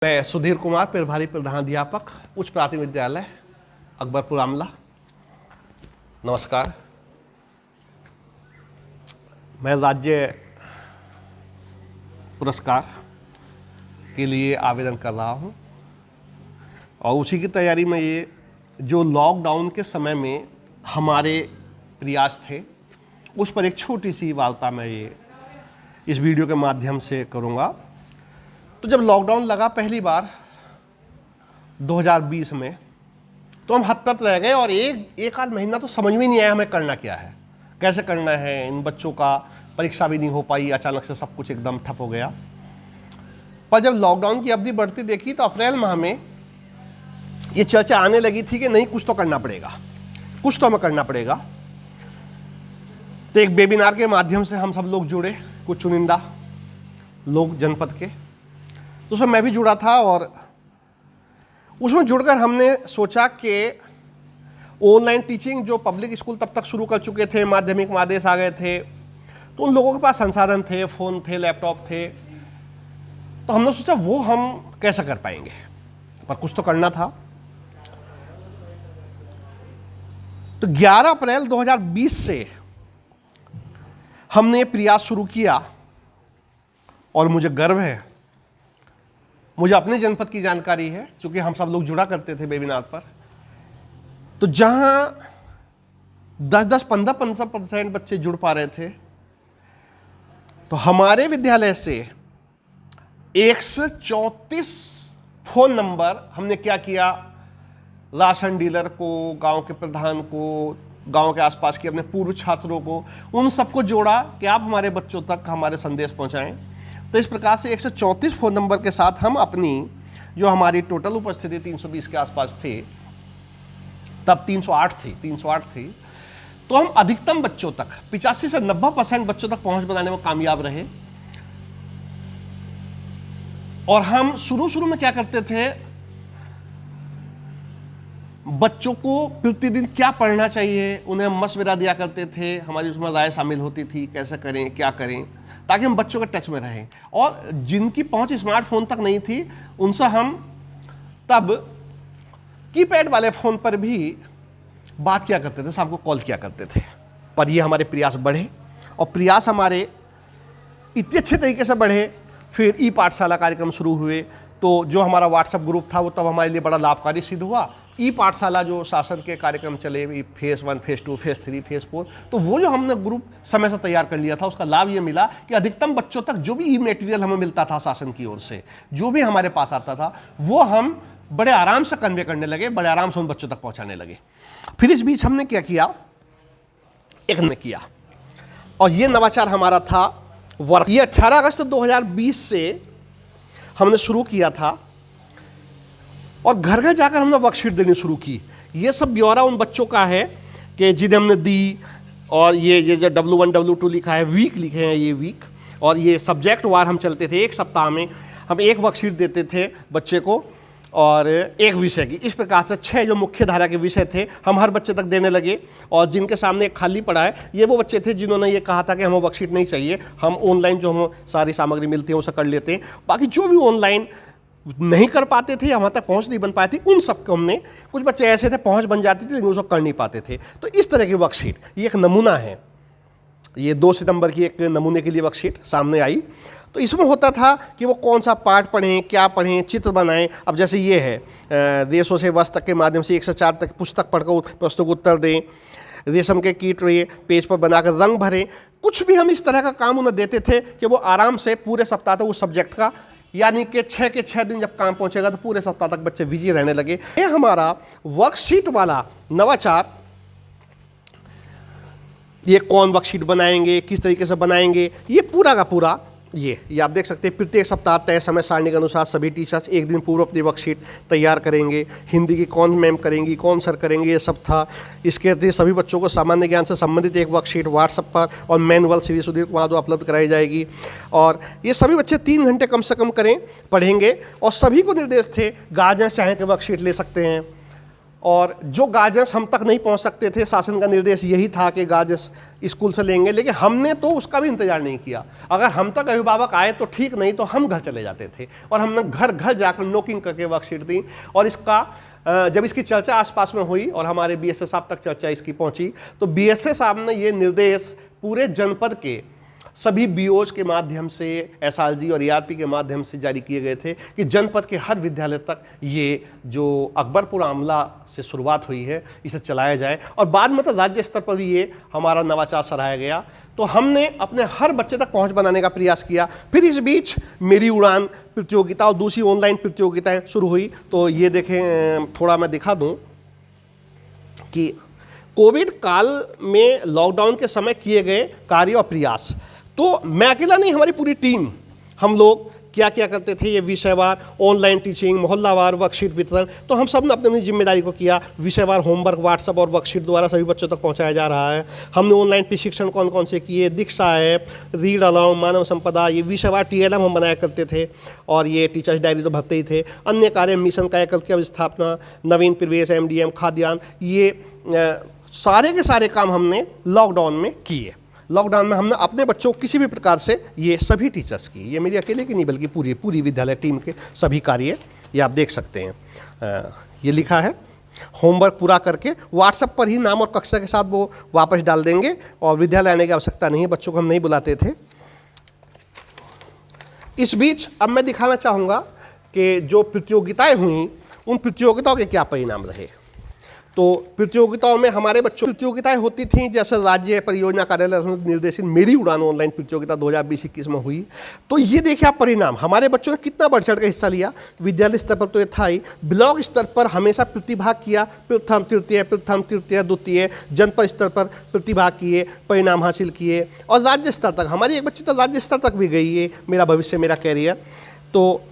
मैं सुधीर कुमार प्रभारी प्रधानाध्यापक उच्च प्राथमिक विद्यालय अकबरपुर आमला। नमस्कार। मैं राज्य पुरस्कार के लिए आवेदन कर रहा हूं और उसी की तैयारी में ये जो लॉकडाउन के समय में हमारे प्रयास थे उस पर एक छोटी सी वार्ता मैं ये इस वीडियो के माध्यम से करूंगा। तो जब लॉकडाउन लगा पहली बार 2020 में तो हम हतप्रत रह गए और एक आध महीना तो समझ में नहीं आया हमें करना क्या है, कैसे करना है। इन बच्चों का परीक्षा भी नहीं हो पाई, अचानक से सब कुछ एकदम ठप हो गया। पर जब लॉकडाउन की अवधि बढ़ती देखी तो अप्रैल माह में ये चर्चा आने लगी थी कि नहीं कुछ तो करना पड़ेगा, कुछ तो हमें करना पड़ेगा। तो एक वेबिनार के माध्यम से हम सब लोग जुड़े, कुछ चुनिंदा लोग जनपद के, तो उसमें मैं भी जुड़ा था और उसमें जुड़कर हमने सोचा कि ऑनलाइन टीचिंग जो पब्लिक स्कूल तब तक शुरू कर चुके थे, माध्यमिक में आदेश आ गए थे, तो उन लोगों के पास संसाधन थे, फ़ोन थे, लैपटॉप थे, तो हमने सोचा वो हम कैसे कर पाएंगे, पर कुछ तो करना था। तो 11 अप्रैल 2020 से हमने प्रयास शुरू किया और मुझे गर्व है, मुझे अपने जनपद की जानकारी है क्योंकि हम सब लोग जुड़ा करते थे वेबिनार पर। तो जहां 10-10, 15% बच्चे जुड़ पा रहे थे, तो हमारे विद्यालय से 134 फोन नंबर हमने क्या किया, राशन डीलर को, गांव के प्रधान को, गांव के आसपास के अपने पूर्व छात्रों को, उन सबको जोड़ा कि आप हमारे बच्चों तक हमारे संदेश पहुंचाएं। तो इस प्रकार से 134 फोन नंबर के साथ हम अपनी जो हमारी टोटल उपस्थिति 320 के आसपास थे, तब 308 थी, तो हम अधिकतम बच्चों तक 85 से 90% बच्चों तक पहुंच बनाने में कामयाब रहे। और हम शुरू में क्या करते थे, बच्चों को प्रतिदिन क्या पढ़ना चाहिए उन्हें मशवरा दिया करते थे, हमारी उसमें राय शामिल होती थी, कैसे करें क्या करें, ताकि हम बच्चों के टच में रहें। और जिनकी पहुंच स्मार्टफोन तक नहीं थी उनसे हम तब कीपैड वाले फ़ोन पर भी बात किया करते थे, सबको कॉल किया करते थे। पर ये हमारे प्रयास बढ़े और प्रयास हमारे इतने अच्छे तरीके से बढ़े, फिर ई पाठशाला कार्यक्रम शुरू हुए। तो जो हमारा व्हाट्सएप ग्रुप था वो तब हमारे लिए बड़ा लाभकारी सिद्ध हुआ। ई पाठशाला जो शासन के कार्यक्रम चले, फेज़ 1, फेज़ 2, फेज़ 3, फेज़ 4, तो वो जो हमने ग्रुप समय से तैयार कर लिया था, उसका लाभ ये मिला कि अधिकतम बच्चों तक जो भी ई मटेरियल हमें मिलता था शासन की ओर से, जो भी हमारे पास आता था, वो हम बड़े आराम से कन्वे करने लगे, बड़े आराम से उन बच्चों तक पहुंचाने लगे। फिर इस बीच हमने क्या किया, एक ने किया, और ये नवाचार हमारा था वर्क। ये 18 अगस्त 2020 से हमने शुरू किया था और घर घर जाकर हमने वर्कशीट देनी शुरू की। ये सब ब्यौरा उन बच्चों का है कि जिन्हें हमने दी, और ये जो W1 W2 लिखा है, वीक लिखे हैं ये वीक, और ये सब्जेक्ट वार हम चलते थे। एक सप्ताह में हम एक वर्कशीट देते थे बच्चे को और एक विषय की। इस प्रकार से 6 जो मुख्य धारा के विषय थे हम हर बच्चे तक देने लगे। और जिनके सामने एक खाली पड़ा है, ये वो बच्चे थे जिन्होंने ये कहा था कि हमें वर्कशीट नहीं चाहिए, हम ऑनलाइन जो हम सारी सामग्री मिलती है उसे कर लेते हैं। बाकी जो भी ऑनलाइन नहीं कर पाते थे, हमारे तक पहुंच नहीं बन पाती, उन सबको हमने, कुछ बच्चे ऐसे थे पहुंच बन जाती थी लेकिन उसको कर नहीं पाते थे। तो इस तरह की वर्कशीट, ये एक नमूना है, ये 2 सितंबर की एक नमूने के लिए वर्कशीट सामने आई। तो इसमें होता था कि वो कौन सा पाठ पढ़ें, क्या पढ़ें, चित्र बनाएं। अब जैसे ये है, देशों से वस्त तक के माध्यम से 1 से 4 तक पुस्तक पढ़कर प्रश्नों को उत्तर दें, रेशम के कीट ये पेज पर बनाकर रंग भरें। कुछ भी हम इस तरह का काम उन्हें देते थे कि वो आराम से पूरे सप्ताह तक उस सब्जेक्ट का, यानी कि 6 के 6 दिन जब काम पहुंचेगा तो पूरे सप्ताह तक बच्चे बिजी रहने लगे। ये हमारा वर्कशीट वाला नवाचार, ये कौन वर्कशीट बनाएंगे, किस तरीके से बनाएंगे, ये पूरा का पूरा ये आप देख सकते हैं। प्रत्येक सप्ताह तय समय सारणी के अनुसार सभी टीचर्स एक दिन पूर्व अपनी वर्कशीट तैयार करेंगे। हिंदी की कौन मैम करेंगी, कौन सर करेंगे, ये सब था। इसके अतिरिक्त सभी बच्चों को सामान्य ज्ञान से संबंधित एक वर्कशीट व्हाट्सएप पर और मैनुअल श्री सुधीर कुमार द्वारा उपलब्ध कराई जाएगी। और ये सभी बच्चे 3 घंटे कम से कम पढ़ेंगे। और सभी को निर्देश थे, गार्जियंस चाहें कि वर्कशीट ले सकते हैं, और जो गार्जियंस हम तक नहीं पहुंच सकते थे, शासन का निर्देश यही था कि गार्जियंस स्कूल से लेंगे, लेकिन हमने तो उसका भी इंतजार नहीं किया। अगर हम तक अभिभावक आए तो ठीक, नहीं तो हम घर चले जाते थे और हमने घर घर जाकर नोकिंग करके वर्कशीट दी। और इसका जब इसकी चर्चा आसपास में हुई और हमारे बीएसए साहब तक चर्चा इसकी पहुंची, तो बीएसए साहब ने ये निर्देश पूरे जनपद के सभी बीओज के माध्यम से, एसआरजी और ईआरपी के माध्यम से जारी किए गए थे कि जनपद के हर विद्यालय तक ये जो अकबरपुर आमला से शुरुआत हुई है इसे चलाया जाए। और बाद में तो राज्य स्तर पर भी ये हमारा नवाचार सराहा गया। तो हमने अपने हर बच्चे तक पहुंच बनाने का प्रयास किया। फिर इस बीच मेरी उड़ान प्रतियोगिता और दूसरी ऑनलाइन प्रतियोगिताएं शुरू हुई। तो ये देखें, थोड़ा मैं दिखा दूं कि कोविड काल में लॉकडाउन के समय किए गए कार्य और प्रयास, तो मैं अकेला नहीं, हमारी पूरी टीम, हम लोग क्या क्या करते थे, ये विषयवार ऑनलाइन टीचिंग, मोहल्लावार वर्कशीट वितरण, तो हम सब ने अपनी अपनी जिम्मेदारी को किया। विषयवार होमवर्क व्हाट्सएप और वर्कशीट द्वारा सभी बच्चों तक पहुंचाया जा रहा है। हमने ऑनलाइन प्रशिक्षण कौन कौन से किए, दीक्षा ऐप, रीड अलाउंग, मानव संपदा, ये विषयवार टीएलएम हम बनाया करते थे और ये टीचर्स डायरी तो भरते ही थे। अन्य कार्य, मिशन कायाकल्प की स्थापना, नवीन प्रवेश, एमडीएम, खाद्यान्न, ये सारे के सारे काम हमने लॉकडाउन में किए। लॉकडाउन में हमने अपने बच्चों को किसी भी प्रकार से, ये सभी टीचर्स की, ये मेरी अकेले की नहीं बल्कि पूरी विद्यालय टीम के सभी कार्य ये आप देख सकते हैं। ये लिखा है, होमवर्क पूरा करके व्हाट्सएप पर ही नाम और कक्षा के साथ वो वापस डाल देंगे और विद्यालय आने की आवश्यकता नहीं है। बच्चों को हम नहीं बुलाते थे। इस बीच अब मैं दिखाना चाहूँगा कि जो प्रतियोगिताएं हुई उन प्रतियोगिताओं के क्या परिणाम रहे। तो प्रतियोगिताओं में हमारे बच्चों प्रतियोगिताएं होती थीं, जैसे राज्य परियोजना कार्यालय निर्देशित मेरी उड़ान ऑनलाइन प्रतियोगिता 2020-21 में हुई। तो ये देखिए आप परिणाम, हमारे बच्चों ने कितना बढ़ चढ़ कर हिस्सा लिया। विद्यालय स्तर पर तो ये था ही, ब्लॉक स्तर पर हमेशा प्रतिभाग किया, प्रथम तृतीय द्वितीय, जनपद स्तर पर प्रतिभाग किए, परिणाम हासिल किए और राज्य स्तर तक, हमारी एक बच्ची तो राज्य स्तर तक भी गई है, मेरा भविष्य मेरा कैरियर। तो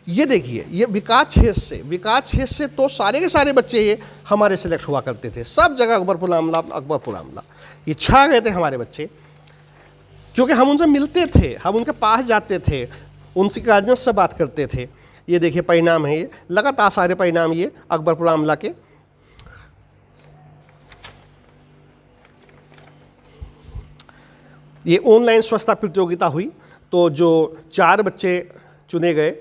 ये देखिए, ये विकास क्षेत्र से तो सारे के सारे बच्चे ये हमारे सिलेक्ट हुआ करते थे। सब जगह अकबरपुर आमला ये छा गए थे हमारे बच्चे, क्योंकि हम उनसे मिलते थे, हम उनके पास जाते थे, उनसे गार्जियंस से बात करते थे। ये देखिए परिणाम है, ये लगातार सारे परिणाम ये अकबरपुर आमला के। ये ऑनलाइन स्वच्छता प्रतियोगिता हुई, तो जो 4 बच्चे चुने गए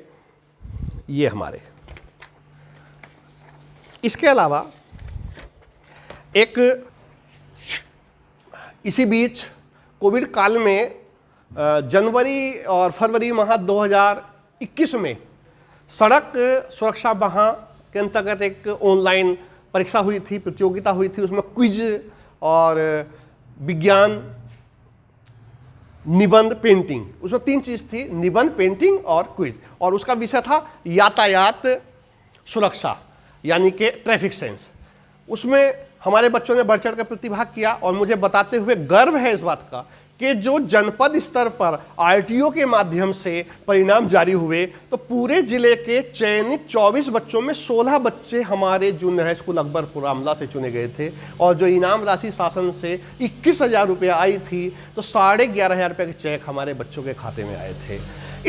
ये हमारे। इसके अलावा एक इसी बीच कोविड काल में जनवरी और फरवरी माह 2021 में सड़क सुरक्षा माह के अंतर्गत एक ऑनलाइन परीक्षा हुई थी, प्रतियोगिता हुई थी। उसमें क्विज और विज्ञान, निबंध, पेंटिंग, उसमें 3 चीज़ थी, निबंध, पेंटिंग और क्विज। और उसका विषय था यातायात सुरक्षा, यानी कि ट्रैफिक सेंस। उसमें हमारे बच्चों ने बढ़ चढ़ कर प्रतिभाग किया और मुझे बताते हुए गर्व है इस बात का कि जो जनपद स्तर पर आरटीओ के माध्यम से परिणाम जारी हुए, तो पूरे जिले के चयनित 24 बच्चों में 16 बच्चे हमारे junior high school Akbarpur Amla से चुने गए थे। और जो इनाम राशि शासन से 21,000 रुपये आई थी, तो 11,500 रुपये के चेक हमारे बच्चों के खाते में आए थे।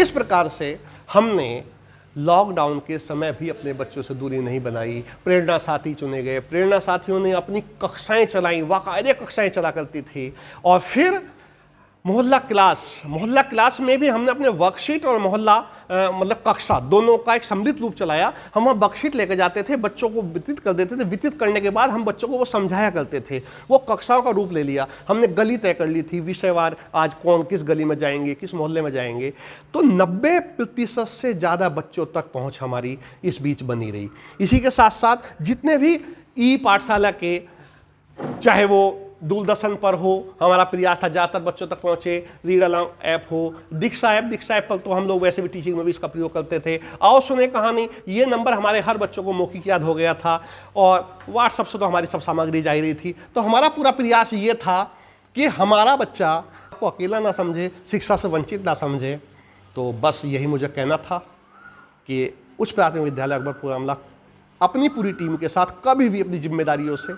इस प्रकार से हमने लॉकडाउन के समय भी अपने बच्चों से दूरी नहीं बनाई। प्रेरणा साथी चुने गए, प्रेरणा साथियों ने अपनी कक्षाएं चलाई, बाकायदे कक्षाएं चला करती थी। और फिर मोहल्ला क्लास में भी हमने अपने वर्कशीट और मोहल्ला मतलब कक्षा दोनों का एक सम्मिलित रूप चलाया। हम वहाँ वर्कशीट लेकर जाते थे, बच्चों को वितरित कर देते थे। वितरित करने के बाद हम बच्चों को वो समझाया करते थे। वो कक्षाओं का रूप ले लिया। हमने गली तय कर ली थी, विषयवार आज कौन किस गली में जाएंगे, किस मोहल्ले में जाएंगे। तो 90% से ज़्यादा बच्चों तक पहुँच हमारी इस बीच बनी रही। इसी के साथ साथ जितने भी ई पाठशाला के, चाहे वो दूरदर्शन पर हो, हमारा प्रयास था ज़्यादातर बच्चों तक पहुँचे। रीड अलाउंग ऐप हो, दीक्षा ऐप पर तो हम लोग वैसे भी टीचिंग में भी इसका प्रयोग करते थे। आओ सुने कहानी, ये नंबर हमारे हर बच्चों को मौखिक याद हो गया था। और व्हाट्सएप से तो हमारी सब सामग्री जा रही थी। तो हमारा पूरा प्रयास ये था कि हमारा बच्चा को अकेला ना समझे, शिक्षा से वंचित ना समझे। तो बस यही मुझे कहना था कि उच्च प्राथमिक विद्यालय अकबरपुर आमला अपनी पूरी टीम के साथ कभी भी अपनी जिम्मेदारियों से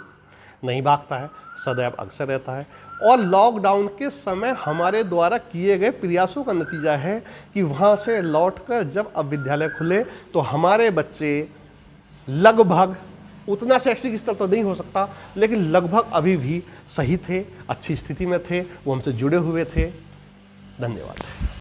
नहीं भागता है, सदैव अग्रसर रहता है। और लॉकडाउन के समय हमारे द्वारा किए गए प्रयासों का नतीजा है कि वहाँ से लौटकर जब अब विद्यालय खुले, तो हमारे बच्चे लगभग उतना शैक्षिक स्तर तो नहीं हो सकता, लेकिन लगभग अभी भी सही थे, अच्छी स्थिति में थे, वो हमसे जुड़े हुए थे। धन्यवाद।